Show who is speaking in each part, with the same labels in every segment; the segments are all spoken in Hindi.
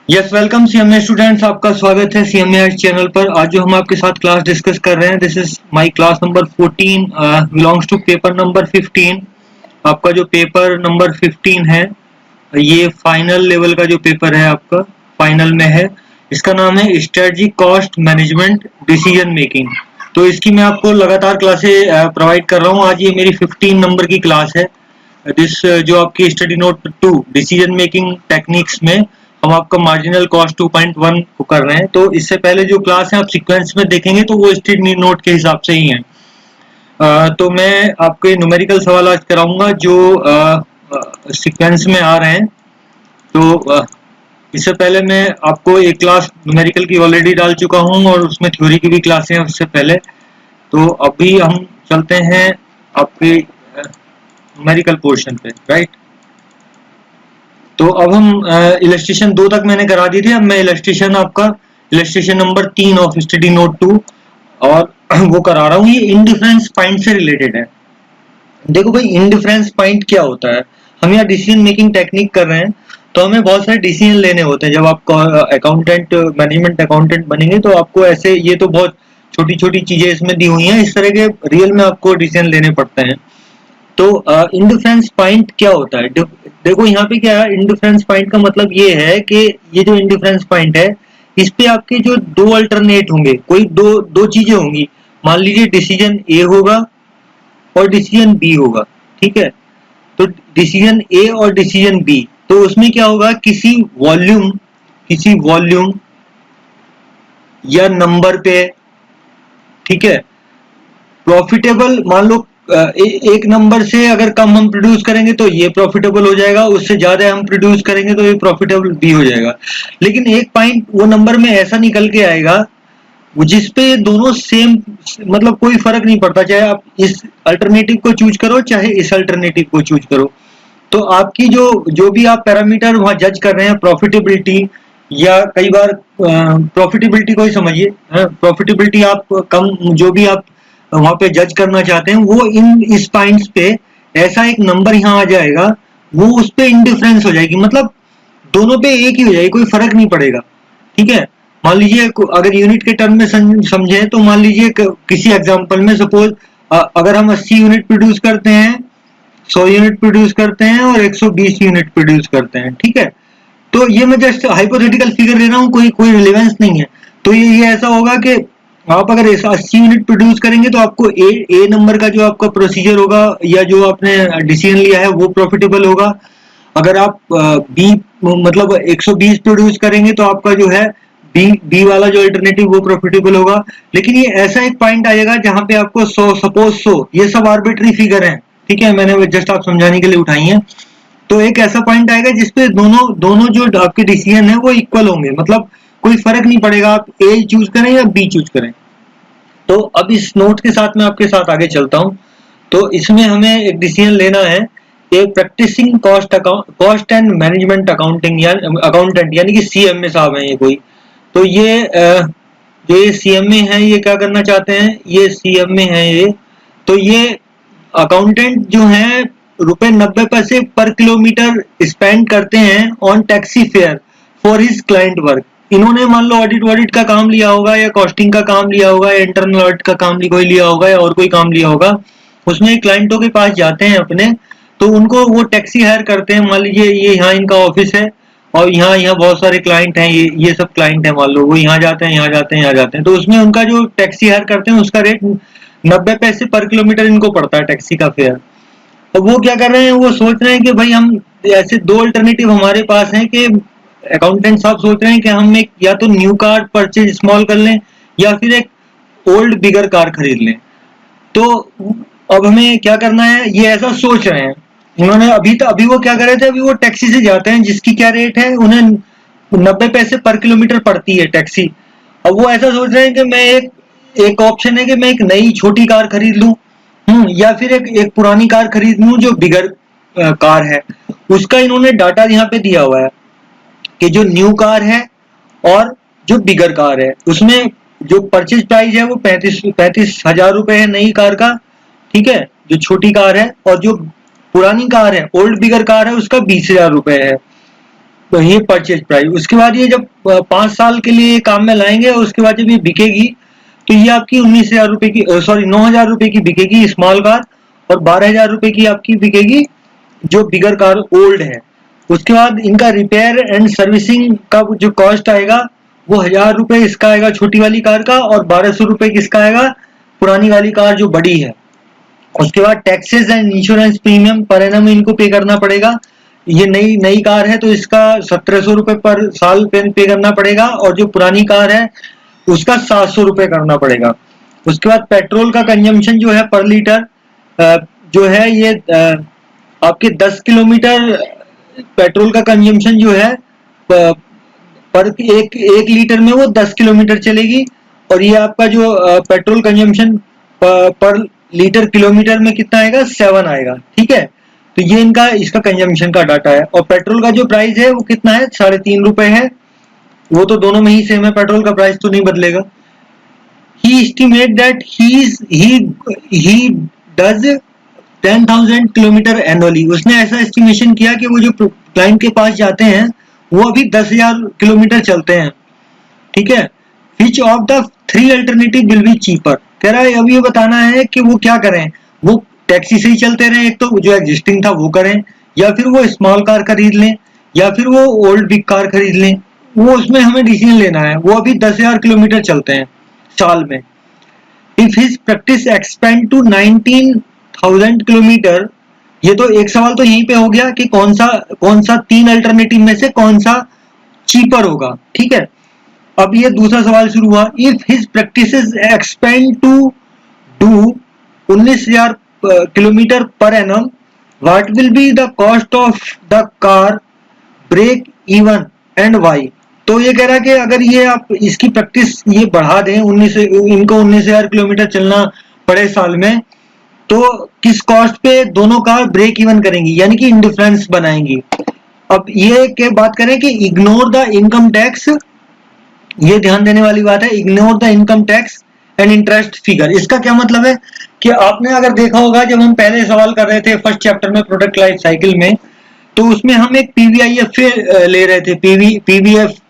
Speaker 1: यस वेलकम सीएमए स्टूडेंट्स, आपका स्वागत है सीएमए चैनल पर। आज जो हम आपके साथ क्लास डिस्कस कर रहे हैं, this is my class number 14 belongs to paper number 15। आपका जो पेपर नंबर 15 है, ये फाइनल लेवल का जो पेपर है आपका फाइनल में है। इसका नाम है strategy cost management decision making. तो इसकी मैं आपको लगातार क्लासेस प्रोवाइड कर रहा हूँ। आज ये मेरी 15 नंबर की क्लास है। जो आपकी study note 2 decision making techniques में हम आपका मार्जिनल कॉस्ट 2.1 को कर रहे हैं। तो इससे पहले जो क्लास है आप सीक्वेंस में देखेंगे तो वो स्टडी नोट के हिसाब से ही है। तो मैं आपको न्यूमेरिकल सवाल आज कराऊंगा जो सीक्वेंस में आ रहे हैं। तो इससे पहले मैं आपको एक क्लास न्यूमेरिकल की ऑलरेडी डाल चुका हूं और उसमें थ्योरी की भी क्लासें हैं उससे पहले। तो अभी हम चलते हैं आपके न्यूमेरिकल पोर्शन पे, राइट। तो अब हम इलस्ट्रेशन 2 तक मैंने करा दी थी। अब मैं इलस्ट्रेशन आपका illustration number 3 of study note 2 और वो करा रहा हूँ। ये इनडिफरेंस पॉइंट से रिलेटेड है। देखो भाई, इनडिफरेंस पॉइंट क्या होता है। हम यहाँ डिसीजन मेकिंग टेक्निक कर रहे हैं तो हमें बहुत सारे डिसीजन लेने होते हैं। जब आप अकाउंटेंट मैनेजमेंट अकाउंटेंट बनेंगे तो आपको ऐसे, ये तो बहुत छोटी छोटी चीजें इसमें दी हुई हैं, इस तरह के रियल में आपको डिसीजन लेने पड़ते हैं। तो इंडिफरेंस पॉइंट क्या होता है। देखो यहाँ पे क्या है, इंडिफरेंस पॉइंट का मतलब ये है कि ये जो इंडिफरेंस पॉइंट है, इस पे आपके जो दो अल्टरनेट होंगे, कोई दो दो चीजें होंगी। मान लीजिए डिसीजन ए होगा और डिसीजन बी होगा, ठीक है। तो डिसीजन ए और डिसीजन बी, तो उसमें क्या होगा, किसी वॉल्यूम या नंबर पे, ठीक है, प्रॉफिटेबल मान लो एक नंबर से अगर कम हम प्रोड्यूस करेंगे तो ये प्रॉफिटेबल हो जाएगा, उससे ज्यादा हम प्रोड्यूस करेंगे तो ये प्रॉफिटेबल भी हो जाएगा। लेकिन एक पॉइंट वो नंबर में ऐसा निकल के आएगा जिसपे दोनों सेम, मतलब कोई फर्क नहीं पड़ता, चाहे आप इस अल्टरनेटिव को चूज करो चाहे इस अल्टरनेटिव को चूज करो। तो आपकी जो जो भी आप पैरामीटर वहां जज कर रहे हैं, प्रॉफिटेबिलिटी, या कई बार प्रॉफिटेबिलिटी को ही समझिए, प्रॉफिटेबिलिटी आप कम, जो भी आप वहां पे जज करना चाहते हैं, वो इन इस पॉइंट्स पे ऐसा एक नंबर यहाँ आ जाएगा, वो उस पे इंडिफरेंस हो जाएगी, मतलब दोनों पे एक ही हो जाएगी, कोई फर्क नहीं पड़ेगा, ठीक है। मान लीजिए अगर यूनिट के टर्म में समझे तो मान लीजिए किसी एग्जांपल में सपोज अगर हम 80 यूनिट प्रोड्यूस करते हैं, 100 यूनिट प्रोड्यूस करते हैं और 120 यूनिट प्रोड्यूस करते हैं, ठीक है। तो ये मैं जस्ट हाइपोथेटिकल फिगर ले रहा हूँ, कोई कोई रिलेवेंस नहीं है। तो ये ऐसा होगा कि आप अगर 80 यूनिट प्रोड्यूस करेंगे तो आपको ए नंबर का जो आपका प्रोसीजर होगा या जो आपने डिसीजन लिया है वो प्रॉफिटेबल होगा। अगर आप बी मतलब 120 प्रोड्यूस करेंगे तो आपका जो है बी वाला जो अल्टरनेटिव वो प्रॉफिटेबल होगा। लेकिन ये ऐसा एक पॉइंट आएगा जहां पे आपको 100 सपोज 100, ये सब आर्बिट्री फिगर है, ठीक है, मैंने जस्ट आप समझाने के लिए उठाई है। तो एक ऐसा पॉइंट आएगा जिसपे दोनों दोनों जो आपके डिसीजन है वो इक्वल होंगे, मतलब कोई फर्क नहीं पड़ेगा आप ए चूज करें या बी चूज करें। तो अब इस नोट के साथ मैं आपके साथ आगे चलता हूं। तो इसमें हमें एक डिसीजन लेना है कि practicing cost and management accounting या अकाउंटेंट, यानी कि सीएमए साहब हैं ये कोई। तो ये जो ये सीएमए है, ये क्या करना चाहते हैं, ये सीएमए है ये। तो ये अकाउंटेंट जो है ₹90 पर किलोमीटर स्पेंड करते हैं on taxi fare for his client work. इन्होंने मान लो ऑडिट का काम लिया होगा या कॉस्टिंग का काम लिया होगा या इंटरनल ऑडिट का काम कोई लिया होगा या और कोई काम लिया होगा। उसमें क्लाइंटों के पास जाते हैं अपने, तो उनको वो टैक्सी हायर करते हैं। मान लीजिए ये यहाँ इनका ऑफिस है और यहाँ यहाँ बहुत सारे क्लाइंट हैं, ये सब क्लाइंट हैं, मान लो वो यहाँ जाते हैं, यहाँ जाते हैं, यहाँ जाते हैं। तो उसमें उनका जो टैक्सी हायर करते हैं उसका रेट 90 पैसे पर किलोमीटर इनको पड़ता है टैक्सी का फेयर। और वो क्या कर रहे हैं, वो सोच रहे हैं कि भाई हम ऐसे दो अल्टरनेटिव हमारे पास हैं कि अकाउंटेंट साहब सोच रहे हैं कि हम एक या तो न्यू कार परचेज स्मॉल कर लें या फिर एक ओल्ड बिगर कार खरीद लें। तो अब हमें क्या करना है, ये ऐसा सोच रहे हैं उन्होंने। अभी वो क्या कर रहे थे, अभी वो टैक्सी से जाते हैं जिसकी क्या रेट है, उन्हें 90 पैसे पर किलोमीटर पड़ती है टैक्सी। अब वो ऐसा सोच रहे हैं कि मैं एक ऑप्शन है कि मैं एक नई छोटी कार खरीद लूं, या फिर एक पुरानी कार खरीद लूं जो बिगर कार है। उसका इन्होंने डाटा यहाँ पे दिया हुआ है कि जो न्यू कार है और जो बिगर कार है, उसमें जो परचेज प्राइस है वो 35,000 रुपए है नई कार का, ठीक है, जो छोटी कार है। और जो पुरानी कार है, ओल्ड बिगर कार है, उसका 20,000 रुपए है। तो ये परचेज प्राइस। उसके बाद ये जब 5 साल के लिए काम में लाएंगे और उसके बाद जब ये बिकेगी तो ये आपकी 19,000 रुपए की, सॉरी 9,000 रुपए की बिकेगी स्मॉल कार, और 12,000 रुपए की आपकी बिकेगी जो बिगर कार ओल्ड है। उसके बाद इनका रिपेयर एंड सर्विसिंग का जो कॉस्ट आएगा वो 1,000 रुपए इसका आएगा छोटी वाली कार का, और 1,200 रुपए किसका आएगा पुरानी वाली कार जो बड़ी है। उसके बाद taxes and insurance premium per annum इनको पे करना पड़ेगा। ये नई नई कार है तो इसका 1,700 रुपए पर साल पे करना पड़ेगा, और जो पुरानी कार है उसका 700 रुपए करना पड़ेगा। उसके बाद पेट्रोल का कंजम्पशन जो है पर लीटर जो है ये आपके 10 किलोमीटर पेट्रोल का कंजम्पशन जो है पर एक लीटर में वो 10 किलोमीटर चलेगी, और ये आपका जो पेट्रोल कंजम्पशन पर लीटर किलोमीटर में कितना आएगा 7 आएगा। ठीक है, तो ये इनका इसका कंजम्पशन का डाटा है। और पेट्रोल का जो प्राइस है वो कितना है 3.5 रुपए है, वो तो दोनों में ही सेम है, पेट्रोल का प्राइस तो नहीं बदलेगा। he estimate that he does 10,000 kilometre annually. उसने ऐसा एस्टिमेशन किया कि वो जो क्लाइंट के पास जाते हैं वो अभी 10,000 किलोमीटर चलते हैं। ठीक है, which of the 3 alternative will be cheaper. कह रहा है अब ये बताना है कि वो क्या करें, वो टैक्सी से ही चलते रहें, एक तो जो एग्जिस्टिंग था वो करें, या फिर वो स्मॉल कार खरीद लें, या फिर वो ओल्ड बिग कार खरीद लें। वो उसमें हमें डिसीजन लेना है। वो अभी 10,000 किलोमीटर चलते हैं साल में। If his practice expand to 19,000 kilometre, ये तो एक सवाल तो यहीं पे हो गया कि कौन सा 3 अल्टरनेटिव में से कौन सा चीपर होगा। ठीक है, अब ये दूसरा सवाल शुरू हुआ। If his practice expand to do 19,000 kilometre per annum, what will be the cost of the car break even and why. तो ये कह रहा है कि अगर ये आप इसकी प्रैक्टिस ये बढ़ा दें, इनको 19,000 किलोमीटर चलना पड़े साल में, तो किस कॉस्ट पे दोनों कार ब्रेक इवन करेंगी, यानी कि इंडिफरेंस बनाएंगी। अब ये के बात करें कि इग्नोर द इनकम टैक्स, ये ध्यान देने वाली बात है, ignore the income tax and interest figure. इसका क्या मतलब है कि आपने अगर देखा होगा जब हम पहले सवाल कर रहे थे फर्स्ट चैप्टर में प्रोडक्ट लाइफ साइकिल में, तो उसमें हम एक पीवीआईएफ ले रहे थे।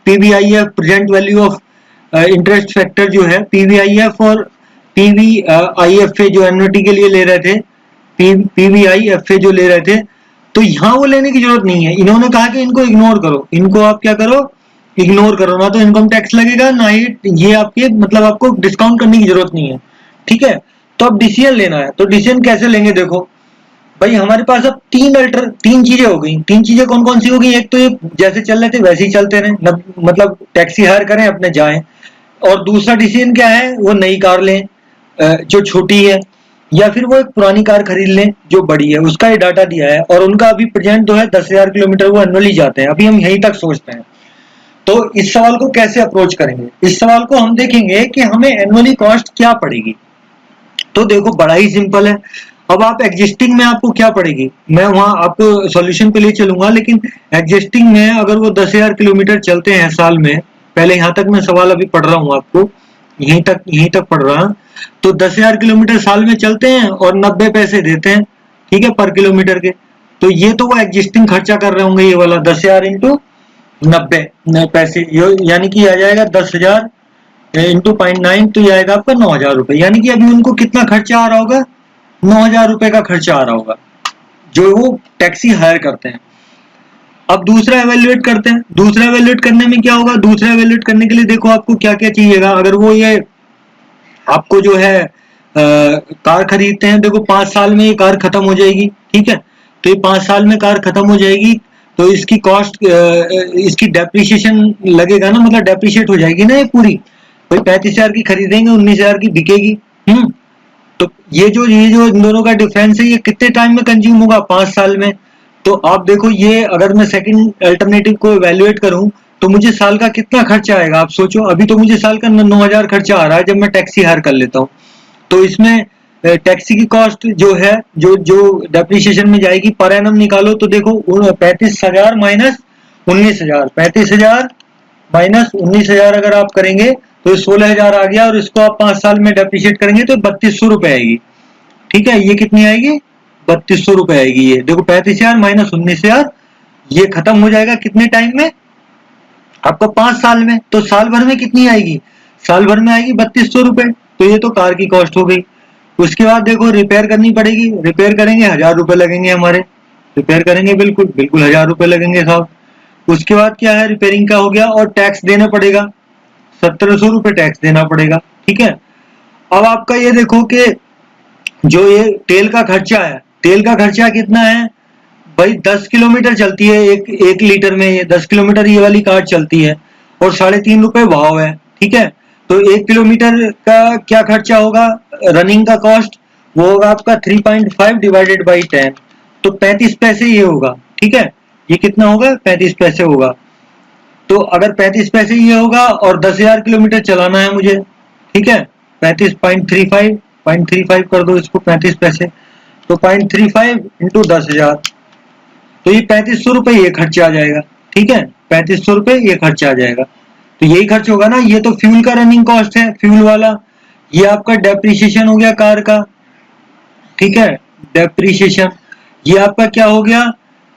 Speaker 1: PVIF present value of interest factor जो है, पीवीआईएफ और पीवीआईएफए जो एन्युटी के लिए ले रहे थे, पीवीआईएफए जो ले रहे थे, तो यहाँ वो लेने की जरूरत नहीं है। इन्होंने कहा कि इनको इग्नोर करो, इनको आप क्या करो इग्नोर करो, ना तो इनकम टैक्स लगेगा ना ही ये आपके मतलब आपको डिस्काउंट करने की जरूरत नहीं है। ठीक है, तो अब डिसीजन लेना है, तो डिसीजन कैसे लेंगे देखो भाई, हमारे पास अब तीन चीजें हो गई। 3 चीजें कौन कौन सी हो गई, एक तो ये जैसे चल रहे थे वैसे ही चलते रहे, मतलब टैक्सी हायर करें अपने जाएं, और दूसरा डिसीजन क्या है वो नई कार लें जो छोटी है, या फिर वो एक पुरानी कार खरीद लें जो बड़ी है। उसका ये डाटा दिया है, और उनका अभी प्रेजेंट जो है 10,000 किलोमीटर वो एनुअली जाते हैं। अभी हम यहीं तक सोचते हैं। तो इस सवाल को कैसे अप्रोच करेंगे, इस सवाल को हम देखेंगे कि हमें एनुअली कॉस्ट क्या पड़ेगी। तो देखो बड़ा ही सिंपल है। अब आप एग्जिस्टिंग में आपको क्या पड़ेगी, मैं वहां आपको सॉल्यूशन पे ले चलूंगा, लेकिन एग्जिस्टिंग में अगर वो 10,000 किलोमीटर चलते हैं साल में, पहले यहां तक मैं सवाल अभी पढ़ रहा हूं आपको, यहीं तक पढ़ रहा हूं, तो 10,000 किलोमीटर साल में चलते हैं और 90 पैसे देते हैं। ठीक है, पर किलोमीटर के। तो ये तो वो एग्जिस्टिंग खर्चा कर रहे होंगे, ये वाला 10,000 इंटू 90 पैसे, यानी कि आ जाएगा 10,000 इंटू 0.9, तो ये आएगा आपका 9,000 रुपए। यानी कि अभी उनको कितना खर्चा आ रहा होगा, 9,000 रुपए का खर्चा आ रहा होगा जो वो टैक्सी हायर करते हैं। अब दूसरा एवेल्युएट करते हैं। दूसरा एवेल्युएट करने में क्या होगा, दूसरा एवेल्युएट करने के लिए देखो आपको क्या क्या चाहिएगा। अगर वो ये आपको जो है कार खरीदते हैं, देखो 5 साल में ये कार खत्म हो जाएगी। ठीक है, तो ये 5 साल में कार खत्म हो जाएगी, तो इसकी कॉस्ट इसकी डेप्रिसिएशन लगेगा ना, मतलब डेप्रिशिएट हो जाएगी ना ये पूरी। भाई 35,000 की खरीदेंगे, 19,000 की बिकेगी। तो ये जो इन दोनों का डिफरेंस है, ये कितने टाइम में कंज्यूम होगा, 5 साल में। तो आप देखो, ये अगर मैं सेकंड अल्टरनेटिव को इवैल्यूएट करूं तो मुझे साल का कितना खर्चा आएगा आप सोचो। अभी तो मुझे साल का 9,000 खर्चा आ रहा है जब मैं टैक्सी हायर कर लेता हूं। तो इसमें टैक्सी की कॉस्ट जो है जो डेप्रिसिएशन में जाएगी पर एनम निकालो, तो देखो 35,000 माइनस 19,000, 35,000 माइनस 19,000 अगर आप करेंगे तो 16,000 आ गया, और इसको आप 5 साल में डेप्रिशिएट करेंगे तो 3,200 रुपए आएगी। ठीक है, ये कितनी आएगी, 3,200 रुपए आएगी। ये देखो 35,000 माइनस 19,000 ये खत्म हो जाएगा कितने टाइम में? आपका 5 साल में। तो साल भर में कितनी आएगी? साल भर में आएगी 3200 रुपए। तो ये तो कार की कॉस्ट हो गई। उसके बाद देखो रिपेयर करनी पड़ेगी, रिपेयर करेंगे 1000 रुपए लगेंगे हमारे, रिपेयर करेंगे बिल्कुल बिल्कुल 1000 रुपए लगेंगे साहब। उसके बाद क्या है, रिपेयरिंग का हो गया, और टैक्स देना पड़ेगा, 1700 रुपए टैक्स देना पड़ेगा। ठीक है। अब आपका ये देखो कि जो ये तेल का खर्चा है, तेल का खर्चा कितना है भाई? 10 किलोमीटर चलती है, एक लीटर में ये 10 किलोमीटर ये वाली कार चलती है, और 3.5 रुपए भाव है। ठीक है। तो 1 किलोमीटर का क्या खर्चा होगा? रनिंग का कॉस्ट वो होगा आपका 3.5 डिवाइडेड बाई 10, तो 35 पैसे ये होगा। ठीक है। ये कितना होगा? 35 पैसे होगा। तो अगर 35 पैसे ये होगा और 10,000 किलोमीटर चलाना है मुझे, ठीक है, 35.35 कर दो इसको, 35 पैसे, तो 0.35 इंटू 10,000, तो ये 3500 रुपए ये खर्चा आ जाएगा। ठीक है, 3500 रुपए ये खर्चा आ जाएगा। तो यही खर्च होगा ना। ये तो फ्यूल का रनिंग कॉस्ट है, फ्यूल वाला। ये आपका डेप्रिसिएशन हो गया कार का। ठीक है, डेप्रिसिएशन। ये आपका क्या हो गया?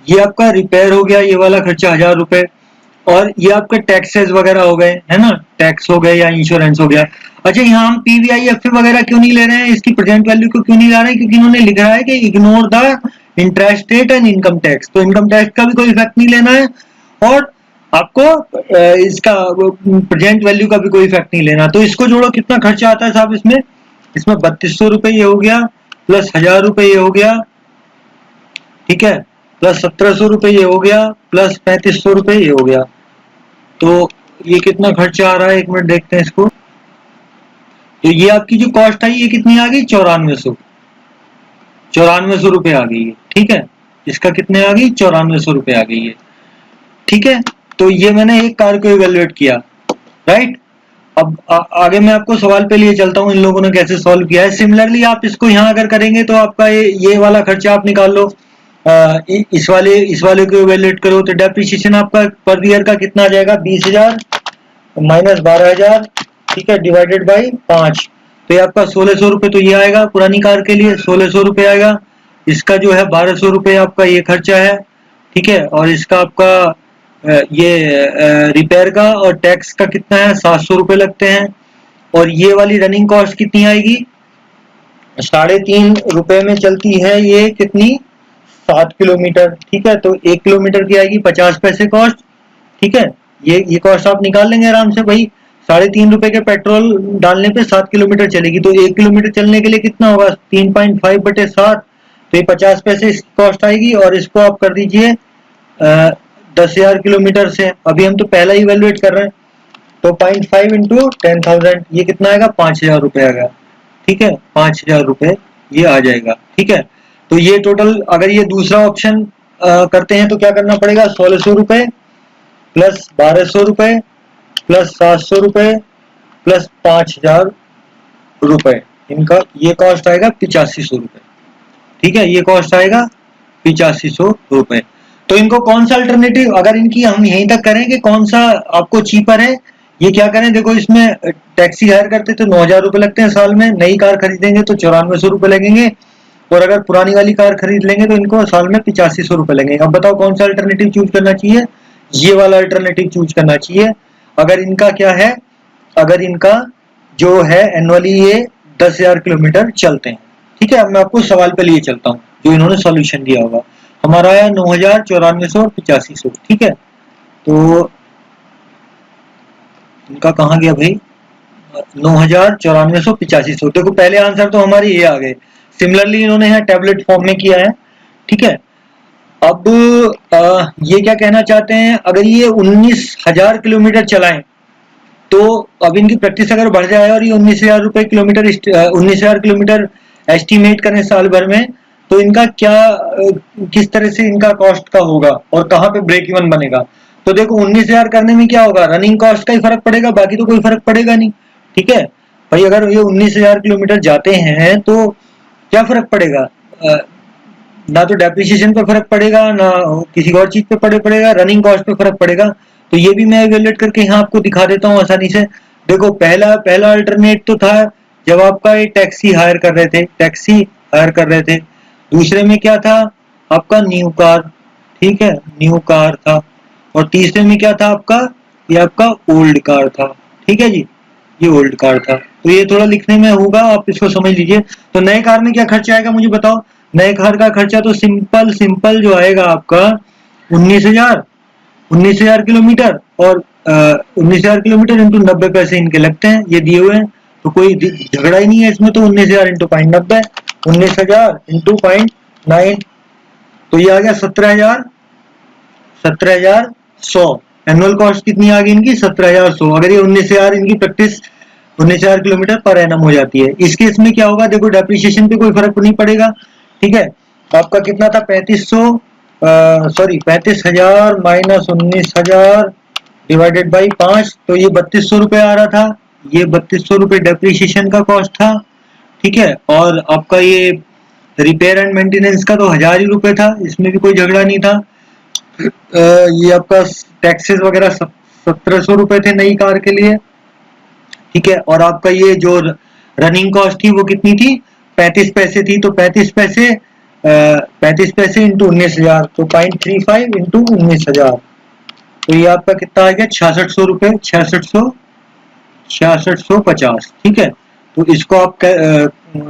Speaker 1: ये आपका रिपेयर हो गया, ये वाला खर्चा 1000 रुपए। और ये आपके टैक्सेस वगैरह हो गए, है ना, टैक्स हो गए या इंश्योरेंस हो गया। अच्छा, यहाँ हम पीवीआईएफए वगैरह क्यों नहीं ले रहे हैं, इसकी प्रेजेंट वैल्यू को क्यों नहीं ला रहे हैं? क्योंकि इन्होंने लिखा है कि ignore the interest rate and income tax. तो इनकम टैक्स का भी कोई इफेक्ट नहीं लेना है, और आपको इसका प्रेजेंट वैल्यू का भी कोई इफेक्ट नहीं लेना। तो इसको जोड़ो, कितना खर्चा आता है साहब इसमें? इसमें 3200 रुपए ये हो गया, प्लस 1000 रुपए ये हो गया, ठीक है, प्लस 1700 रुपए ये हो गया, प्लस 3500 रुपए ये हो गया। तो ये कितना खर्चा आ रहा है? 1 मिनट देखते हैं इसको। तो ये आपकी जो कॉस्ट आई ये कितनी आ गई? 9400 रुपए आ गई है। ठीक है, इसका कितने आ गई? 9400 रुपए आ गई है। ठीक है, तो ये मैंने एक कार को इवेल्युएट किया, राइट। अब आगे मैं आपको सवाल पे लिए चलता हूँ, इन लोगों ने कैसे सॉल्व किया है। सिमिलरली आप इसको यहाँ अगर करेंगे तो आपका ये वाला खर्चा आप निकाल लो, इस वाले को इवेल्युएट करो, तो डेप्रिसिएशन आपका पर ईयर का कितना आ जाएगा? 20,000 माइनस 12,000, ठीक है, डिवाइडेड बाई 5, तो ये आपका 1600 रुपए तो ये आएगा पुरानी कार के लिए, 1600 रुपए आएगा। इसका जो है 1200 रुपए आपका ये खर्चा है। ठीक है, और इसका आपका ये रिपेयर का और टैक्स का कितना है? 700 रुपए लगते हैं। और ये वाली रनिंग कॉस्ट कितनी आएगी? 3.5 रुपए में चलती है ये, कितनी? 7 किलोमीटर। ठीक है, तो 1 किलोमीटर की आएगी 50 पैसे कॉस्ट। ठीक है, ये कॉस्ट आप निकाल लेंगे आराम से भाई। 3.5 रुपए के पेट्रोल डालने पे 7 किलोमीटर चलेगी, तो 1 किलोमीटर चलने के लिए कितना होगा? 3.5/7, तो ये 50 पैसे इसकी कॉस्ट आएगी। और इसको आप कर दीजिए 10,000 किलोमीटर से। अभी हम तो पहला ही इवेल्युएट कर रहे हैं, तो 0.5 इंटू 10,000, ये कितना आएगा? 5,000 रुपए आएगा। ठीक है, 5,000 रुपए ये आ जाएगा। ठीक है, तो ये टोटल, अगर ये दूसरा ऑप्शन करते हैं तो क्या करना पड़ेगा? 1600 रुपए प्लस 1200 रुपए प्लस 700 रुपए प्लस 5,000 रुपए, इनका ये कॉस्ट आएगा 8500 रुपए। ठीक है, ये कॉस्ट आएगा 8500 रुपए। तो इनको कौन सा अल्टरनेटिव, अगर इनकी हम यहीं तक करें कि कौन सा आपको चीपर है, ये क्या करें? देखो, इसमें टैक्सी हायर करते तो 9,000 रुपए लगते हैं साल में, नई कार खरीदेंगे तो 9400 रुपए लगेंगे, और अगर पुरानी वाली कार खरीद लेंगे तो इनको साल में 8500 रुपए लगेंगे। अब बताओ कौन सा अल्टरनेटिव चूज करना चाहिए? ये वाला अल्टरनेटिव चूज करना चाहिए। अगर इनका क्या है, अगर इनका जो है एनुअली ये 10,000 किलोमीटर चलते हैं। ठीक है, अब मैं आपको सवाल पे लिए चलता हूँ जो इन्होंने सॉल्यूशन दिया होगा। हमारा आया 9,000, 9400 और 8500। ठीक है, तो इनका कहाँ गया भाई? 9,000, 9400, 8500। देखो, पहले आंसर तो हमारे ये आ गए। सिमिलरली इन्होंने यहाँ टैबलेट फॉर्म में किया है। ठीक है, अब ये क्या कहना चाहते हैं? अगर ये 19,000 किलोमीटर चलाएं तो अब इनकी प्रैक्टिस अगर बढ़ जाए और ये 19,000 रुपए किलोमीटर 19,000 किलोमीटर एस्टिमेट करें साल भर में, तो इनका क्या किस तरह से इनका कॉस्ट का होगा और कहाँ पे ब्रेक इवन बनेगा? तो देखो, 19,000 करने में क्या होगा? रनिंग कॉस्ट का ही फर्क पड़ेगा, बाकी तो कोई फर्क पड़ेगा नहीं। ठीक है भाई, अगर ये 19,000 किलोमीटर जाते हैं तो क्या फर्क पड़ेगा? ना तो डेप्रिसिएशन पे फर्क पड़ेगा, ना किसी और चीज पे पड़ेगा, रनिंग कॉस्ट पे फर्क पड़ेगा। तो ये भी मैं इवेल्युएट करके यहाँ आपको दिखा देता हूँ आसानी से। देखो, पहला अल्टरनेट तो था जब आपका ये टैक्सी हायर कर रहे थे। दूसरे में क्या था? आपका न्यू कार। ठीक है, न्यू कार था। और तीसरे में क्या था आपका, ये आपका ओल्ड कार था। ठीक है जी, ये ओल्ड कार था। तो ये थोड़ा लिखने में होगा, आप इसको समझ लीजिए। तो नए कार में क्या खर्चा आएगा मुझे बताओ। नए कार का खर्चा तो सिंपल सिंपल जो आएगा आपका 19,000, 19,000 किलोमीटर, और 19,000 किलोमीटर इंटू 90 पैसे इनके लगते हैं, ये दिए हुए हैं। तो कोई झगड़ा ही नहीं है इसमें। तो 19,000 इंटू 0.90, 19,000 इंटू 0.9, तो ये आ गया 17,000, 17,100। एनुअल कॉस्ट कितनी आ गई इनकी, 17,100। अगर ये 19,000 इनकी प्रैक्टिस 19,000 किलोमीटर पर एनम हो जाती है। इस केस में क्या होगा, देखो डेप्रिसिएशन पे कोई फर्क नहीं पड़ेगा। ठीक है, आपका कितना था 3500, सॉरी 35,000 माइनस 19,000 डिवाइडेड बाई 5, तो ये 3200 रुपये आ रहा था। ये 3200 रुपये डेप्रिसिएशन का कॉस्ट था। ठीक है, और आपका ये रिपेयर एंड मेंटेनेंस का तो 1,000 ही रुपये था, इसमें भी कोई झगड़ा नहीं था। ये आपका टैक्सेस वगैरह 1,700 रुपये थे नई कार के लिए। ठीक है, और आपका ये जो रनिंग कॉस्ट थी वो कितनी थी, 35 पैसे थी। तो 35 पैसे 35 पैसे इंटू 19,000, तो 0.35 इंटू 19,000, तो ये आपका कितना आ गया 6,600 रुपये, 6,650। ठीक है, तो इसको आप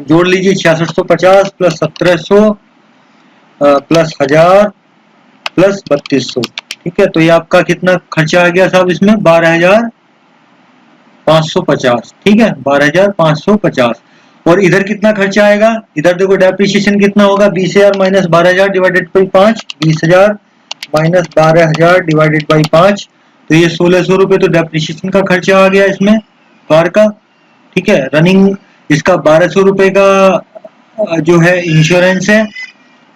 Speaker 1: जोड़ लीजिए, 6,650 प्लस 1,700 प्लस 1,000 प्लस 3,200। ठीक है, तो ये आपका कितना खर्चा आ गया साहब इसमें, 12,550। ठीक है, 12,550। और इधर कितना खर्चा आएगा, इधर देखो डेप्रिसिएशन कितना होगा, 20,000 minus 12,000 divided by 5, 20,000 minus 12,000 divided by 5, तो ये 1,600 रुपये तो डेप्रिसिएशन का खर्चा आ गया इसमें कार का। ठीक है, रनिंग इसका 1,200 रुपये का जो है इंश्योरेंस है,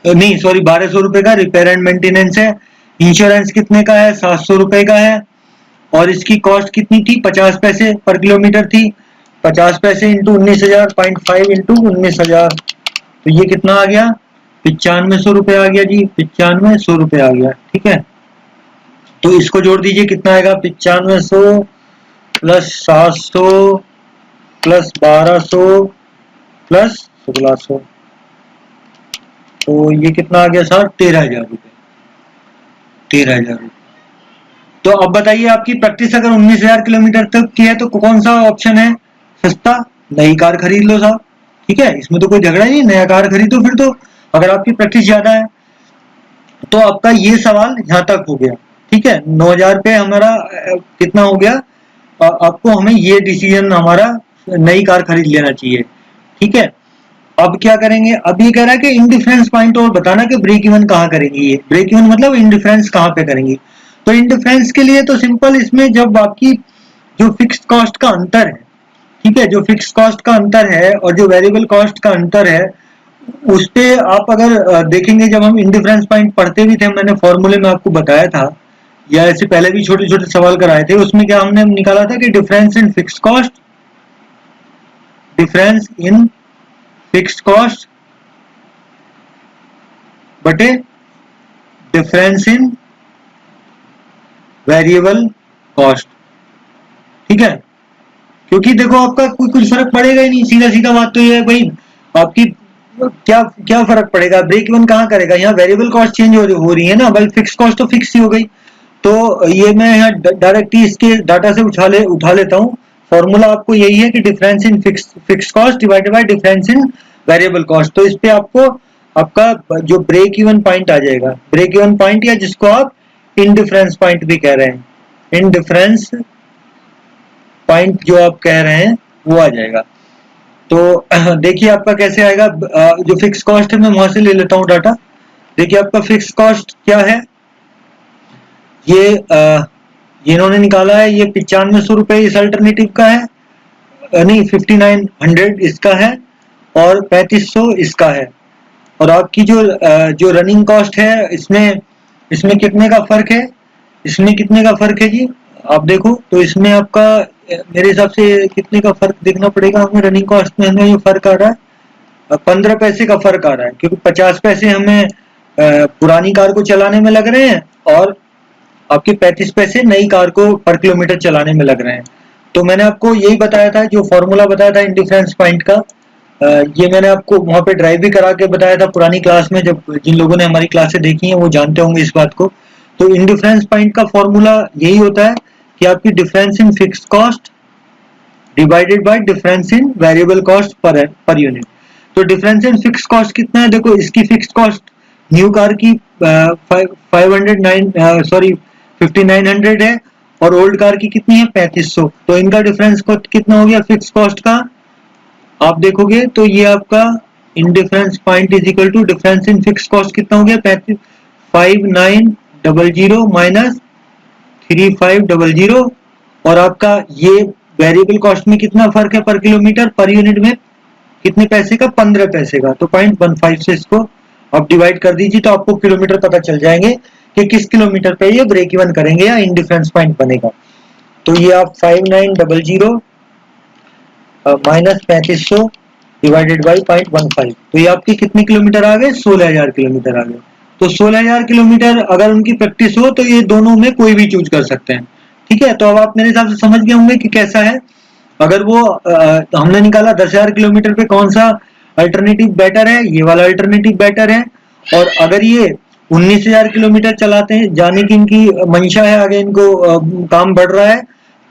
Speaker 1: नहीं सॉरी 1,200 रुपये का रिपेयर एंड मेंटेनेंस है। इंश्योरेंस कितने का है, 700 रुपये का है। और इसकी कॉस्ट कितनी थी, 50 पैसे पर किलोमीटर थी। 50 पैसे इंटू 19,000, 0.5 इंटू 19,000, तो ये कितना आ गया, 9500 रुपये आ गया जी, 9500 रुपये आ गया। ठीक है, तो इसको जोड़ दीजिए, कितना आएगा 9500 प्लस 700 प्लस 1,200 प्लस 1,600, तो ये कितना आ गया सर, 13,000 रुपये, 13,000 रुपये। तो अब बताइए, आपकी प्रैक्टिस अगर 19,000 किलोमीटर तक की है तो कौन सा ऑप्शन है सस्ता, नई कार खरीद लो साहब। ठीक है, इसमें तो कोई झगड़ा नहीं, नया कार खरीदो फिर तो, अगर आपकी प्रैक्टिस ज्यादा है। तो आपका ये सवाल यहाँ तक हो गया। ठीक है, 9,000 पे हमारा कितना हो गया, आपको हमें ये डिसीजन हमारा नई कार खरीद लेना चाहिए। ठीक है, अब क्या करेंगे, अब ये कह रहा है कि इंडिफरेंस पॉइंट और बताना कि ब्रेक इवन कहाँ करेंगे, ये ब्रेक इवन मतलब इंडिफरेंस कहाँ पे करेंगे। तो इंडिफरेंस के लिए तो सिंपल, इसमें जब आपकी जो फिक्स्ड कॉस्ट का अंतर है, ठीक है, जो फिक्स्ड कॉस्ट का अंतर है और जो वेरिएबल कॉस्ट का अंतर है, उस पे आप अगर देखेंगे, जब हम इंडिफरेंस पॉइंट पढ़ते भी थे, मैंने फॉर्मूले में आपको बताया था, या ऐसे पहले भी छोटे छोटे सवाल कराए थे, उसमें क्या हमने निकाला था कि difference in fixed cost, difference in fixed cost बटे डिफरेंस इन वेरिएबल कॉस्ट। ठीक है, क्योंकि देखो आपका कोई कुछ फर्क पड़ेगा ही नहीं, सीधा सीधा बात तो ये है भाई, आपकी क्या क्या फर्क पड़ेगा, ब्रेक इवन कहाँ करेगा, यहाँ वेरिएबल कॉस्ट चेंज हो रही है ना भाई, फिक्स कॉस्ट तो फिक्स ही हो गई। तो ये मैं यहाँ डायरेक्ट ही इसके डाटा से उठा लेता हूँ। फॉर्मूला आपको यही है कि difference in fix cost divided by difference in variable cost. तो इस पे आपको आपका जो ब्रेक इवन पॉइंट आ जाएगा, ब्रेक इवन पॉइंट, या जिसको आप इनडिफरेंस पॉइंट भी कह रहे हैं, इनडिफरेंस पॉइंट जो आप कह रहे हैं वो आ जाएगा। तो देखिए आपका कैसे आएगा, जो फिक्स कॉस्ट है मैं वहां से ले लेता हूँ डाटा। देखिए आपका फिक्स कॉस्ट क्या है, ये इन्होंने निकाला है, ये 9500 रुपये इस अल्टरनेटिव का है, नहीं 5900 इसका है, और 3500 इसका है। और आपकी जो रनिंग कॉस्ट है, इसमें इसमें कितने का फर्क है, इसमें कितने का फर्क है जी, आप देखो तो इसमें आपका मेरे हिसाब से कितने का फर्क देखना पड़ेगा हमें, रनिंग कॉस्ट में हमें ये फर्क आ रहा है 15 पैसे का फर्क आ रहा है, क्योंकि 50 पैसे हमें पुरानी कार को चलाने में लग रहे हैं, और आपके 35 पैसे नई कार को पर किलोमीटर चलाने में लग रहे हैं। तो मैंने आपको यही बताया था, जो फॉर्मूला बताया था इंडिफरेंस पॉइंट का, ये मैंने आपको वहां पे ड्राइव भी करा के बताया था पुरानी क्लास में, जब जिन लोगों ने हमारी क्लासें देखी हैं वो जानते होंगे इस बात को। तो इंडिफरेंस पॉइंट का फॉर्मूला यही होता है कि आपकी difference in fixed cost divided by difference in variable cost per unit. तो डिफरेंस इन फिक्स्ड कॉस्ट कितना है, देखो इसकी फिक्स्ड कॉस्ट न्यू कार की 5900 है और ओल्ड कार की कितनी है 3500। तो इनका डिफरेंस कितना हो गया फिक्स्ड कॉस्ट का, आप देखोगे तो ये आपका indifference point is equal to difference in fixed cost कितना हो गया 5900 माइनस 3500, और आपका ये वेरिएबल कॉस्ट में कितना फर्क है पर किलोमीटर, पर यूनिट में कितने पैसे का 15 पैसे का। तो 0.15 से इसको आप डिवाइड कर दीजिए तो आपको किलोमीटर पता चल जाएंगे कि किस किलोमीटर पे ये ब्रेक इवन करेंगे या इंडिफरेंस पॉइंट बनेगा। तो ये आप 5900 माइनस 3500 डिवाइडेड बाई 0.15, तो ये आपकी कितने किलोमीटर आ गए 16000 किलोमीटर आ गए। तो 16000 किलोमीटर अगर उनकी प्रैक्टिस हो तो ये दोनों में कोई भी चूज कर सकते हैं। ठीक है, तो अब आप मेरे हिसाब से समझ गए होंगे कि कैसा है। अगर वो हमने निकाला 10,000 किलोमीटर पे कौन सा अल्टरनेटिव बेटर है, ये वाला अल्टरनेटिव बेटर है। और अगर ये 19,000 किलोमीटर चलाते हैं, जाने की इनकी मंशा है, आगे इनको काम बढ़ रहा है,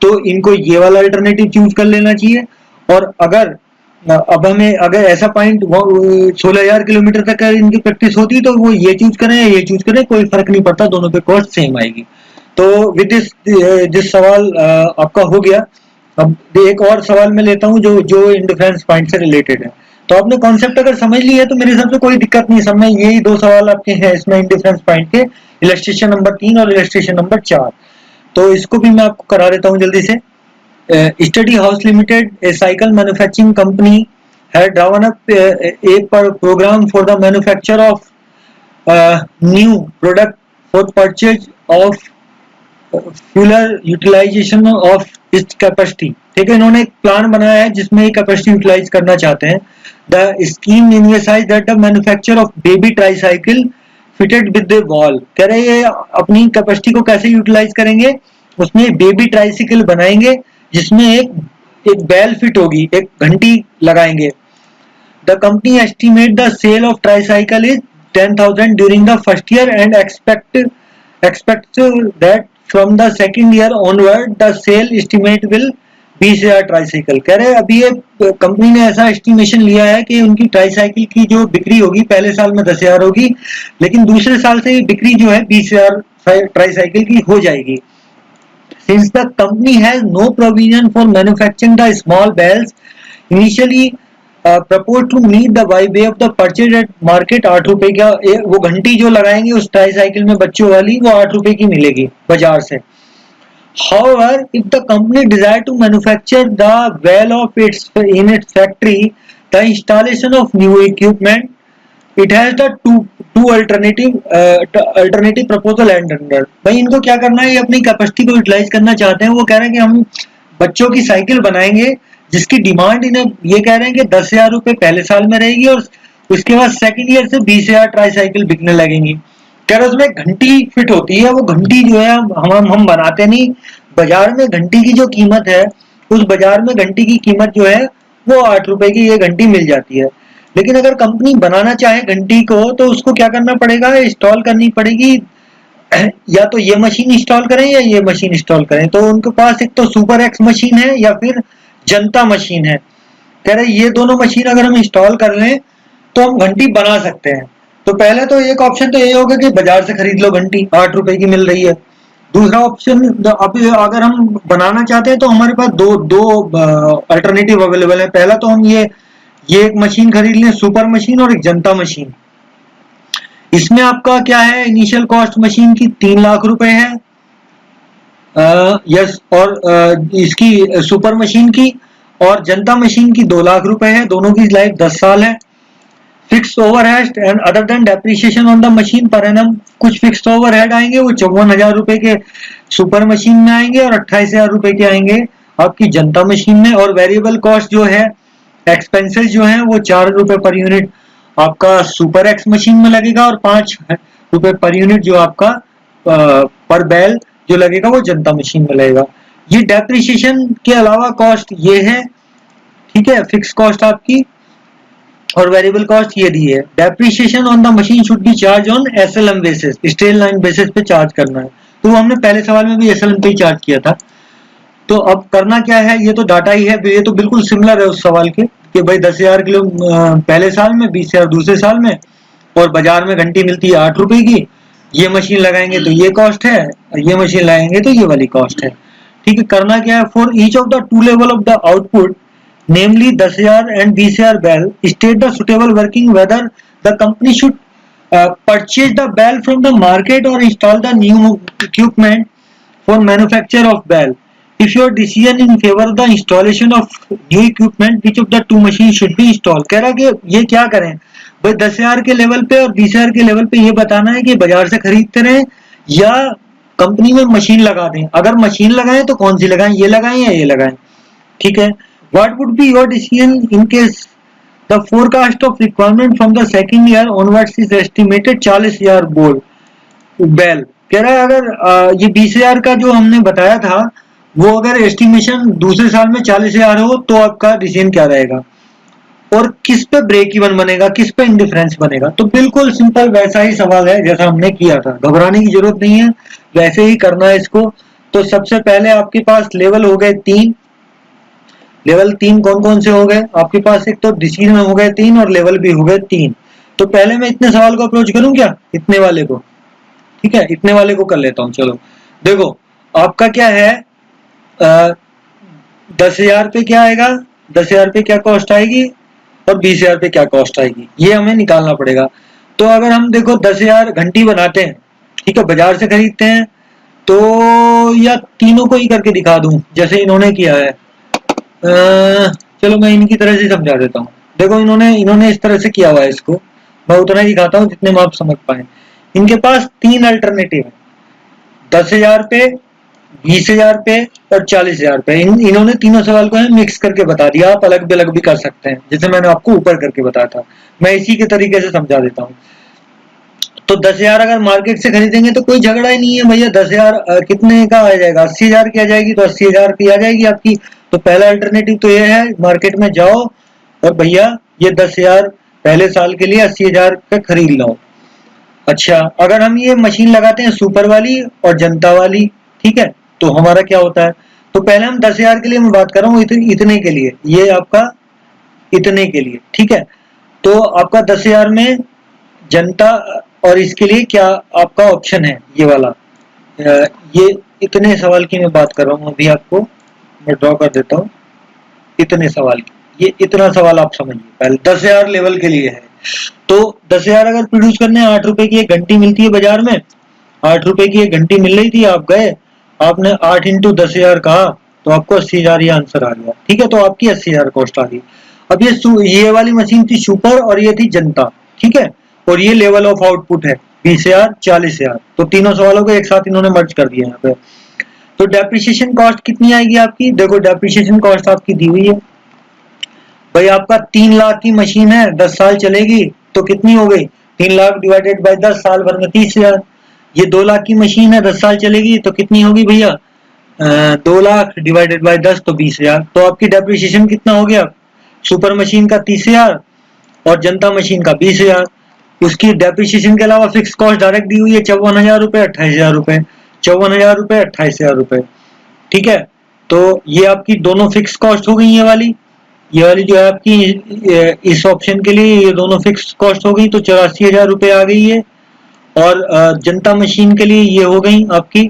Speaker 1: तो इनको ये वाला अल्टरनेटिव चूज कर लेना चाहिए। और अगर अब हमें अगर ऐसा पॉइंट 16,000 किलोमीटर तक इनकी प्रैक्टिस होती तो वो ये चूज करें या ये चूज करें, कोई फर्क नहीं पड़ता, दोनों पे कॉस्ट सेम आएगी। तो विद दिस सवाल आपका हो गया। अब एक और सवाल मैं लेता हूँ जो जो इंडिफरेंस पॉइंट से रिलेटेड है। तो आपने कॉन्सेप्ट अगर समझ लिया है तो मेरे हिसाब से कोई दिक्कत नहीं, सब में यही दो सवाल आपके हैं इसमें इंडिफरेंस पॉइंट के, इलस्ट्रेशन नंबर 3 और इलस्ट्रेशन नंबर 4। तो इसको भी मैं आपको करा देता हूँ जल्दी से। Study House Limited, a cycle manufacturing company, had drawn up a program for the manufacture of new product for purchase of fuller utilization of its capacity। ठीक है, इन्होंने एक प्लान बनाया है जिसमें ये कैपेसिटी यूटिलाइज करना चाहते हैं। The scheme envisages that the manufacture of baby tricycle fitted with the wall. कह रहे हैं अपनी कैपेसिटी को कैसे यूटिलाइज करेंगे, उसमें बेबी ट्राईसाइकिल बनाएंगे जिसमें एक बेल फिट होगी, एक घंटी लगाएंगे। The company estimate the sale of tricycle is 10,000 during the first year and expect that from the second year onward the sale estimate will 20,000 tricycle. कह रहे अभी ये कंपनी ने ऐसा एस्टिमेशन लिया है कि उनकी ट्राईसाइकिल की जो बिक्री होगी पहले साल में 10,000 होगी, लेकिन दूसरे साल से ये बिक्री जो है 20,000 ट्राईसाइकिल की हो जाएगी। Since the company has no provision for manufacturing the small bells, initially proposed to meet the by way of the purchase at market 8 रुपए का वो घंटी जो लगाएंगे उस ट्राईसाइकिल में बच्चों वाली, वो 8 रुपए की मिलेगी बाजार से। However, if the company desire to manufacture the bell of in its factory, the installation of new equipment, it has the two alternative proposal and under। भाई इनको क्या करना है, ये अपनी कैपेसिटी को यूटिलाइज करना चाहते हैं। वो कह रहे हैं कि हम बच्चों की साइकिल बनाएंगे जिसकी डिमांड इन्हें, ये कह रहे हैं कि 10,000 रुपए पहले साल में रहेगी और उसके बाद सेकंड ईयर से 20,000 ट्राईसाइकिल बिकने लगेंगी। कह रहे उसमें घंटी फिट होती है, वो घंटी जो है हम बनाते नहीं, बाजार में घंटी की जो कीमत है, उस बाजार में घंटी की कीमत जो है वो 8 रुपए की ये घंटी मिल जाती है। लेकिन अगर कंपनी बनाना चाहे घंटी को तो उसको क्या करना पड़ेगा, इंस्टॉल करनी पड़ेगी, या तो ये मशीन इंस्टॉल करें या ये मशीन इंस्टॉल करें। तो उनके पास एक तो सुपर एक्स मशीन है या फिर जनता मशीन है। कह रहे ये दोनों मशीन अगर हम इंस्टॉल कर लें तो हम घंटी बना सकते हैं। तो पहले तो एक ऑप्शन तो ये होगा कि बाजार से खरीद लो, घंटी 8 रुपए की मिल रही है। दूसरा ऑप्शन अगर हम बनाना चाहते हैं तो हमारे पास दो अल्टरनेटिव अवेलेबल है। पहला तो हम ये एक मशीन खरीद लें, सुपर मशीन, और एक जनता मशीन। इसमें आपका क्या है, इनिशियल कॉस्ट मशीन की 3 लाख रुपए है, यस, और इसकी सुपर मशीन की और जनता मशीन की 2 लाख रुपए है। दोनों की लाइफ 10 साल है। Fix overhead and other than depreciation on the machine per annum, कुछ फिक्स ओवरहेड आएंगे, वो 54,000 रुपए के सुपर मशीन में आएंगे और 28,000 रुपए के आएंगे आपकी जनता मशीन में। और वेरिएबल कॉस्ट जो है, एक्सपेंसेस जो है, वो 4 रुपए पर यूनिट आपका सुपर एक्स मशीन में लगेगा और 5 रुपए पर यूनिट जो आपका पर बैल जो लगेगा वो जनता मशीन में लगेगा। ये डेप्रिसिएशन के अलावा कॉस्ट ये है, ठीक है, फिक्स कॉस्ट आपकी और वेरिएबल कॉस्ट ये दी है। Depreciation on the machine should be charge on SLM basis, straight line basis पे चार्ज करना है। तो हमने पहले सवाल में भी एसएलएम पे ही चार्ज किया था। तो अब करना क्या है, ये तो डाटा ही है, ये तो बिल्कुल सिमिलर है उस सवाल के कि भाई 10,000 किलो पहले साल में, 20,000 दूसरे साल में, और बाजार में घंटी मिलती है 8 रुपए की। ये मशीन लगाएंगे तो ये कॉस्ट है, ये मशीन लगाएंगे तो ये वाली कॉस्ट है। ठीक है, करना क्या है, for each of the two level of the output namely 10,000 and 20,000 bell, state the suitable working whether the company should purchase the bell from the market or install the new equipment for manufacture of bell. If your decision in favor of the installation of new equipment, which of the two machines should be installed? कह रहा कि ये क्या करें भाई, 10,000 के लेवल पे और 20,000 के लेवल पे ये बताना है कि बाजार से खरीदते रहें या कंपनी में मशीन लगा दें। अगर मशीन लगाएं तो कौन सी लगाएं, ये लगाएं या ये लगाएं। ठीक है, what would be your decision in case the forecast of requirement from the second year onwards is estimated 40,000 बोल बेल। कह रहा है अगर ये 20,000 का जो हमने बताया था वो अगर एस्टिमेशन दूसरे साल में 40,000 हो तो आपका डिसीजन क्या रहेगा, और किस पे ब्रेक इवन बनेगा, किस पे इंडिफरेंस बनेगा। तो बिल्कुल सिंपल वैसा ही सवाल है जैसा हमने किया था, घबराने की जरूरत नहीं है, वैसे ही करना है इसको। तो सबसे पहले आपके पास लेवल हो गए 3। लेवल 3 कौन कौन से हो गए आपके पास, एक तो डिसीजन हो गए 3 और लेवल भी हो गए 3। तो पहले मैं इतने सवाल को अप्रोच करूं क्या, इतने वाले को। ठीक है, इतने वाले को कर लेता हूं। चलो देखो, आपका क्या है, 10,000 पे क्या आएगा, 10,000 पे क्या कॉस्ट आएगी और 20,000 पे क्या कॉस्ट आएगी, ये हमें निकालना पड़ेगा। तो अगर हम देखो 10,000 घंटी बनाते हैं, ठीक है, बाजार से खरीदते हैं, तो या तीनों को ही करके दिखा दूं जैसे इन्होंने किया है। चलो मैं इनकी तरह से समझा देता हूँ। देखो इन्होंने इस तरह से किया हुआ है, इसको मैं उतना ही दिखाता हूँ जितने में आप समझ पाए। इनके पास 3 अल्टरनेटिव है, 10,000 पे, 20,000 पे और 40,000 पे। इन्होंने तीनों सवाल को मिक्स करके बता दिया। आप अलग अलग भी कर सकते हैं, जैसे मैंने आपको ऊपर करके बताया था। मैं इसी के तरीके से समझा देता हूँ। तो 10,000 अगर मार्केट से खरीदेंगे तो कोई झगड़ा ही नहीं है भैया। 10,000 कितने का आ जाएगा, 80,000 की आ जाएगी, तो 80,000 की आ जाएगी आपकी। तो पहला अल्टरनेटिव तो ये है, मार्केट में जाओ और भैया ये 10,000 पहले साल के लिए 80,000 पे खरीद लो। अच्छा, अगर हम ये मशीन लगाते हैं सुपर वाली और जनता वाली, ठीक है, तो हमारा क्या होता है। तो पहले हम 10,000 के लिए मैं बात कर रहा हूँ, इतने के लिए, ये आपका इतने के लिए, ठीक है। तो आपका 10,000 में जनता, और इसके लिए क्या आपका ऑप्शन है, ये वाला। ये इतने सवाल की मैं बात कर रहा हूँ, अभी आपको मैं ड्रॉ कर देता हूँ इतने सवाल की। ये इतना सवाल आप समझिए, पहले 10,000 लेवल के लिए है। तो 10,000 अगर प्रोड्यूस करने हैं, 8 रुपए की एक घंटी मिलती है बाजार में, 8 रुपए की एक घंटी मिल रही थी, आप गए, आपने 8 इंटू 10,000 कहा, तो आपको 80,000 ये आंसर आ गया। ठीक है, तो आपकी 80,000 कॉस्ट आ गई। अब ये वाली मशीन थी सुपर और ये थी जनता, ठीक है, और ये लेवल ऑफ आउटपुट है 20,000, 40,000। तो तीनों सवालों को एक साथ इन्होंने मर्ज कर दिया यहाँ पे। तो डेप्रिसिएशन कॉस्ट कितनी आएगी आपकी, देखो डेप्रिसिएशन कॉस्ट आपकी दी हुई है भाई। आपका 3 लाख की मशीन है, 10 साल चलेगी, तो कितनी हो गई, 3 लाख डिवाइडेड बाय 10, साल भर में 30,000। ये 2 लाख की मशीन है, 10 साल चलेगी, तो कितनी होगी भैया, 2 लाख डिवाइडेड बाय 10, तो 20,000। तो आपकी डेप्रिसिएशन कितना हो गया, सुपर मशीन का 30,000 और जनता मशीन का 20,000। उसकी डेप्रिसिएशन के अलावा फिक्स कॉस्ट डायरेक्ट दी हुई है 54,000 रुपए, 28,000 रुपए, 54,000 रुपए, 28,000 रुपए। ठीक है, तो ये आपकी दोनों फिक्स कॉस्ट हो गई। ये वाली जो है आपकी इस ऑप्शन के लिए ये दोनों फिक्स कॉस्ट हो गई, तो 84,000 रुपए आ गई है। और जनता मशीन के लिए ये हो गई आपकी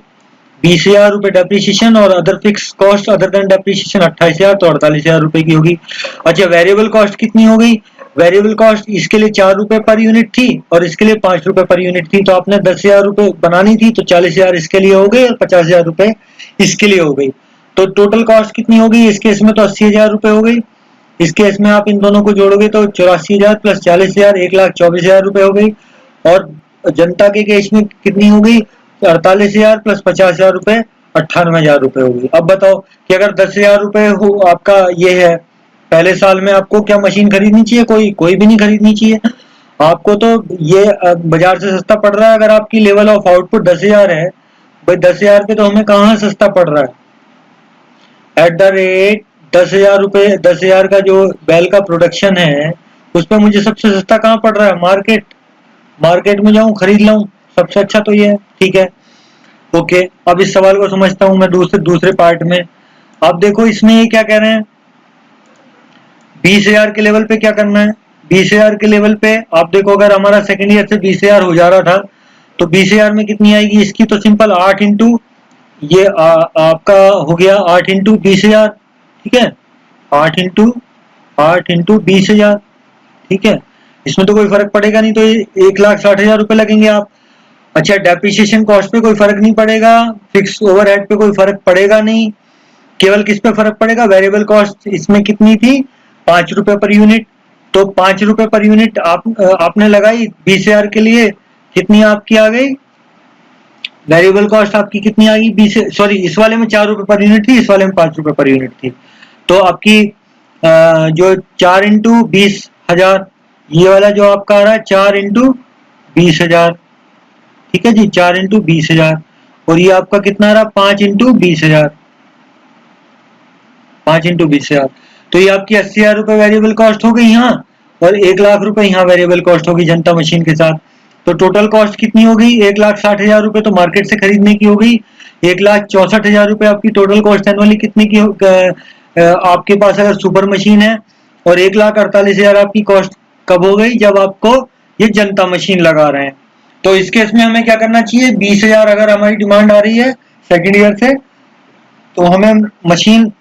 Speaker 1: 20,000 रुपए डेप्रिसिएशन और other fix cost other than depreciation 28,000, तो 48,000 रुपए की होगी। अच्छा, वेरिएबल कॉस्ट कितनी हो गई, वेरिएबल कॉस्ट इसके लिए 4 रुपए पर यूनिट थी और इसके लिए 5 रुपए पर यूनिट थी। तो आपने 10,000 रुपए बनानी थी, तो 40,000 इसके लिए हो गई और 50,000 रुपए इसके लिए हो गई। तो टोटल कॉस्ट कितनी हो गई, इस केस में तो 80,000 रुपए हो गई। इस केस में आप इन दोनों को जोड़ोगे तो 84,000 प्लस 40,000 1,24,000 रुपए हो गई। और जनता के केस में कितनी हो गई, 48,000 प्लस 50,000 रुपए, 98,000 रुपए हो गई। अब बताओ कि अगर 10,000 रुपए हो आपका ये है, पहले साल में आपको क्या मशीन खरीदनी चाहिए, कोई भी नहीं खरीदनी चाहिए आपको। तो ये बाजार से सस्ता पड़ रहा है। अगर आपकी लेवल ऑफ आउटपुट 10,000 है भाई, 10,000 पे तो हमें कहाँ सस्ता पड़ रहा है, एट द रेट 10,000 रुपए, 10,000 का जो बैल का प्रोडक्शन है उस पर मुझे सबसे सस्ता कहाँ पड़ रहा है? मार्केट। मार्केट में जाऊं खरीद लाऊं, सबसे अच्छा तो ये है। ठीक है, ओके। अब इस सवाल को समझता हूं मैं दूसरे पार्ट में। अब देखो इसमें ये क्या कह रहे हैं, 20,000 के लेवल पे क्या करना है। 20,000 के लेवल पे आप देखो, अगर हमारा सेकंड ईयर से 20,000 हो जा रहा था, तो 20,000 में कितनी आएगी इसकी? तो सिंपल 8 इंटू ये आपका हो गया 8 इंटू 20,000। ठीक है, 8 इंटू 20,000। ठीक है, इसमें तो कोई फर्क पड़ेगा नहीं, तो 1,60,000 रुपए लगेंगे आप। अच्छा, डेप्रिसिएशन कॉस्ट पे कोई फर्क नहीं पड़ेगा, फिक्स ओवरहेड पे कोई फर्क पड़ेगा नहीं, केवल किस पे फर्क पड़ेगा? वेरिएबल कॉस्ट इसमें कितनी थी? 5 रुपए पर यूनिट। तो 5 रुपए पर यूनिट आपने लगाई 20,000 के लिए, कितनी आपकी आ गई? वेरिएबल कॉस्ट आपकी कितनी आ गई? 20, सॉरी, इस वाले में 4 रुपए पर यूनिट थी, इस वाले में 5 रुपए पर यूनिट थी। तो आपकी जो 4 इंटू 20,000, ये वाला जो आपका आ रहा है 4 इंटू 20,000। ठीक है जी, 4 इंटू 20,000। और ये आपका कितना आ रहा? 5 इंटू 20,000। 5 इंटू 20,000। तो ये आपकी 80,000 रुपए वेरिएबल कॉस्ट हो गई यहाँ, और 1,00,000 रुपए यहाँ वेरिएबल कॉस्ट होगी जनता मशीन के साथ। तो टोटल कॉस्ट कितनी हो गई? 1,60,000 रुपए तो मार्केट से खरीदने की हो गई। 1,64,000 रुपए आपकी टोटल कॉस्ट एनुअली कितने की आपके पास अगर सुपर मशीन है। और 1,48,000 आपकी कॉस्ट कब हो गई? जब आपको ये जनता मशीन लगा रहे हैं। तो इस केस में हमें क्या करना चाहिए? 20,000 अगर हमारी डिमांड आ रही है सेकेंड ईयर से, तो हमें मशीन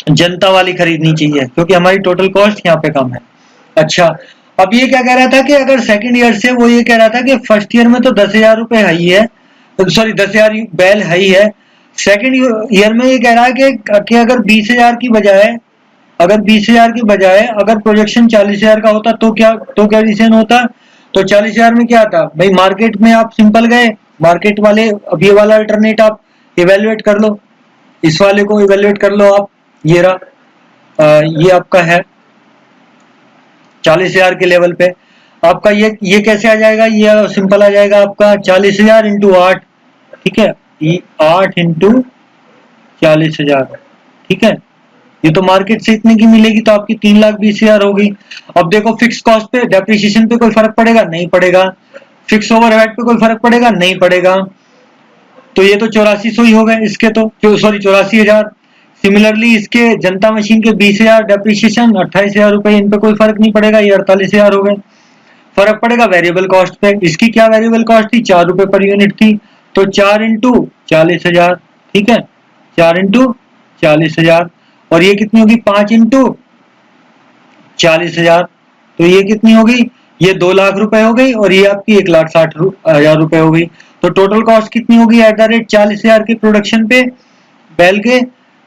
Speaker 1: जनता वाली खरीदनी चाहिए, क्योंकि हमारी टोटल कॉस्ट यहाँ पे कम है। अच्छा, अब ये क्या कह रहा था कि अगर सेकंड ईयर से, वो ये कह रहा था कि फर्स्ट ईयर में तो 10,000 रुपए है ही है, सॉरी 10,000 बैल है ही है। सेकंड ईयर में ये कह रहा है कि अगर 20,000 की बजाय, अगर 20,000 की बजाय अगर प्रोजेक्शन 40,000 का होता, तो क्या डिसीजन होता? तो 40,000 में क्या था भाई? मार्केट में आप सिंपल गए, मार्केट वाले, अब ये वाला अल्टरनेट आप इवेल्युएट कर लो, इस वाले को इवेल्युएट कर लो आप। ये रहा, ये आपका है 40,000 के लेवल पे। आपका ये कैसे आ जाएगा? ये सिंपल आ जाएगा आपका 40,000 इंटू 8। ठीक है, ये 8 इंटू 40,000। ठीक है, ये तो मार्केट से इतने की मिलेगी, तो आपकी 3,20,000 होगी। अब देखो, फिक्स कॉस्ट पे, डेप्रिसिएशन पे कोई फर्क पड़ेगा? नहीं पड़ेगा। फिक्स ओवरहेड पे कोई फर्क पड़ेगा? नहीं पड़ेगा। तो ये तो 8400 ही हो गए इसके, तो सॉरी 84,000। सिमिलरली इसके जनता मशीन के 20,000 डेप्रिसिएशन, 28,000 रुपए, इन पे कोई फर्क नहीं पड़ेगा, ये 48,000 हो गए। फर्क पड़ेगा वेरिएबल कॉस्ट पे। इसकी क्या वेरिएबल कॉस्ट थी? 4 रुपए पर यूनिट थी। तो 4 इंटू 40,000। ठीक है, 4 इंटू 40,000। और ये कितनी होगी? 5 इंटू 40,000। तो ये कितनी हो गई? ये 2,00,000 रुपए हो गई, और ये आपकी 1,60,000 रुपए हो गई। तो टोटल कॉस्ट कितनी होगी एट द रेट 40,000 की प्रोडक्शन पे बैल के?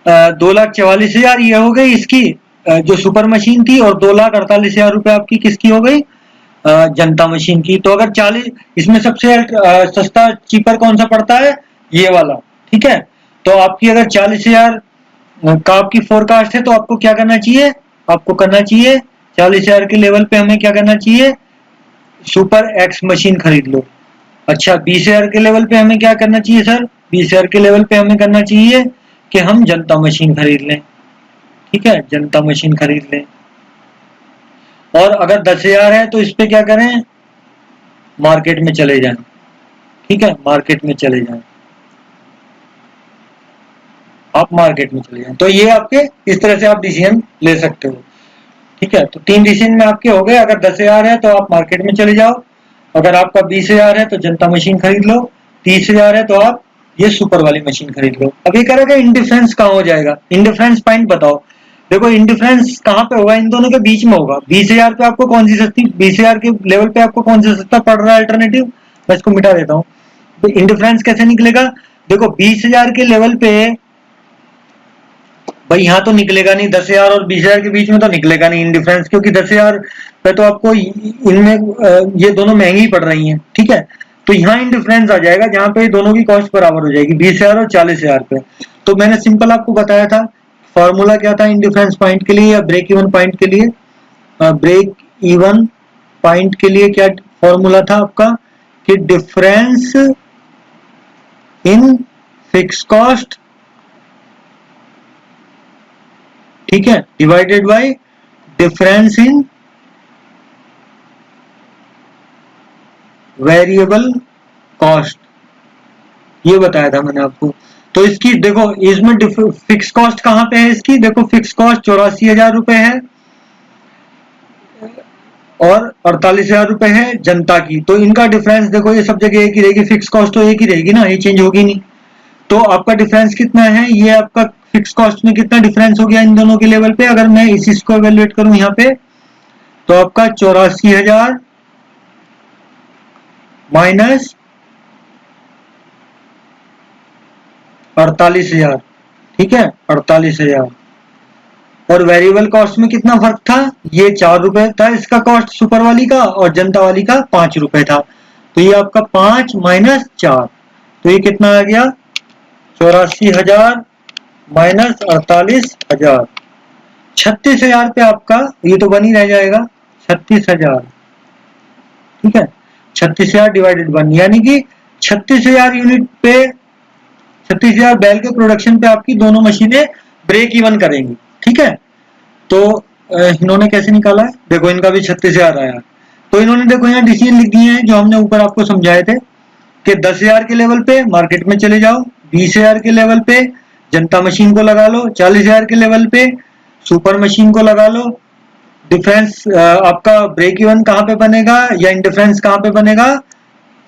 Speaker 1: 2,44,000 ये हो गई इसकी जो सुपर मशीन थी, और 2,48,000 रुपए आपकी किसकी हो गई? जनता मशीन की। तो अगर 40, इसमें सबसे सस्ता चीपर कौन सा पड़ता है? ये वाला। ठीक है, तो आपकी अगर 40,000 का आपकी फोरकास्ट है, तो आपको क्या करना चाहिए? आपको करना चाहिए 40,000 के लेवल पे हमें क्या करना चाहिए? सुपर एक्स मशीन खरीद लो। अच्छा, 20,000 के लेवल पे हमें क्या करना चाहिए सर? 20,000 के लेवल पे हमें करना चाहिए कि हम जनता मशीन खरीद लें। ठीक है, जनता मशीन खरीद लें। और अगर 10,000 है तो इस पे क्या करें? मार्केट में चले जाएं। ठीक है, मार्केट में चले जाएं, आप मार्केट में चले जाएं। तो ये आपके इस तरह से आप डिसीजन ले सकते हो। ठीक है, तो 3 डिसीजन में आपके हो गए। अगर 10,000 है तो आप मार्केट में चले जाओ, अगर आपका 20,000 है तो जनता मशीन खरीद लो, 30,000 है तो आप ये सुपर वाली मशीन खरीद लो। अब ये कह रहा है इंडिफरेंस कहाँ हो जाएगा? इंडिफरेंस पॉइंट बताओ। देखो, इंडिफरेंस कहाँ पे होगा? इन दोनों के बीच में होगा। 20,000 पे आपको कौन सी सस्ती, 20,000 के लेवल पे आपको कौन सा सस्ता पड़ रहा है अल्टरनेटिव? मैं इसको मिटा देता हूँ। तो इंडिफरेंस कैसे निकलेगा? देखो, 20,000 के लेवल पे भाई यहाँ तो निकलेगा नहीं, 10,000 और 20,000 के बीच में तो निकलेगा नहीं इंडिफरेंस, क्योंकि 10,000 पे तो आपको इनमें ये दोनों महंगी पड़ रही हैं। ठीक है, तो यहाँ इंडिफरेंस आ जाएगा जहां पे दोनों की कॉस्ट बराबर हो जाएगी, 20,000 और 40,000 पे। तो मैंने सिंपल आपको बताया था, फॉर्मूला क्या था इंडिफरेंस पॉइंट के लिए या ब्रेक इवन पॉइंट के लिए? ब्रेक इवन पॉइंट के लिए क्या फॉर्मूला था आपका? कि डिफरेंस इन फिक्स कॉस्ट, ठीक है, divided by difference in variable cost, ये बताया था मैंने आपको। तो इसकी देखो, इसमें फिक्स कॉस्ट कहाँ पे है इसकी, देखो फिक्स कॉस्ट 84,000 रुपए है और 48,000 रुपए है जनता की। तो इनका डिफरेंस देखो, ये सब जगह एक ही रहेगी, फिक्स कॉस्ट तो एक ही रहेगी ना, ये चेंज होगी नहीं। तो आपका डिफरेंस कितना है, ये आपका फिक्स कॉस्ट में कितना डिफरेंस हो गया इन दोनों के लेवल पे, अगर मैं इसी को एवेल्युएट करूं यहाँ पे, तो आपका 84,000 माइनस 48,000, ठीक है 48,000। और वेरिएबल कॉस्ट में कितना फर्क था, ये 4 रुपए था इसका कॉस्ट सुपर वाली का, और जनता वाली का 5 रुपए था। तो ये आपका 5 माइनस 4, तो ये कितना आ गया 84,000 माइनस 48,000, 36,000 पे आपका ये तो बन ही रह जाएगा 36,000, ठीक है 36,000 डिवाइडेड 1, यानी कि 36,000 यूनिट पे, 36,000 बैल के प्रोडक्शन पे आपकी दोनों मशीनें ब्रेक इवन करेंगी, ठीक है। तो इन्होंने कैसे निकाला है, देखो इनका भी 36,000 आया। तो इन्होंने देखो यहाँ डिसीजन लिख दिए हैं जो हमने ऊपर आपको समझाए थे कि 10,000 के लेवल पे मार्केट में चले जाओ, 20,000 के लेवल पे जनता मशीन को लगा लो, 40,000 के लेवल पे सुपर मशीन को लगा लो। डिफरेंस आपका ब्रेक इवन कहाँ पे बनेगा या इंडिफरेंस कहाँ पे बनेगा,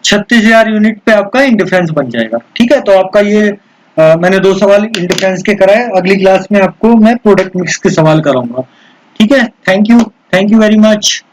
Speaker 1: 36,000 यूनिट पे आपका इंडिफरेंस बन जाएगा, ठीक है। तो आपका ये मैंने 2 सवाल इंडिफरेंस के कराए, अगली क्लास में आपको मैं प्रोडक्ट मिक्स के सवाल कराऊंगा, ठीक है। Thank you very much.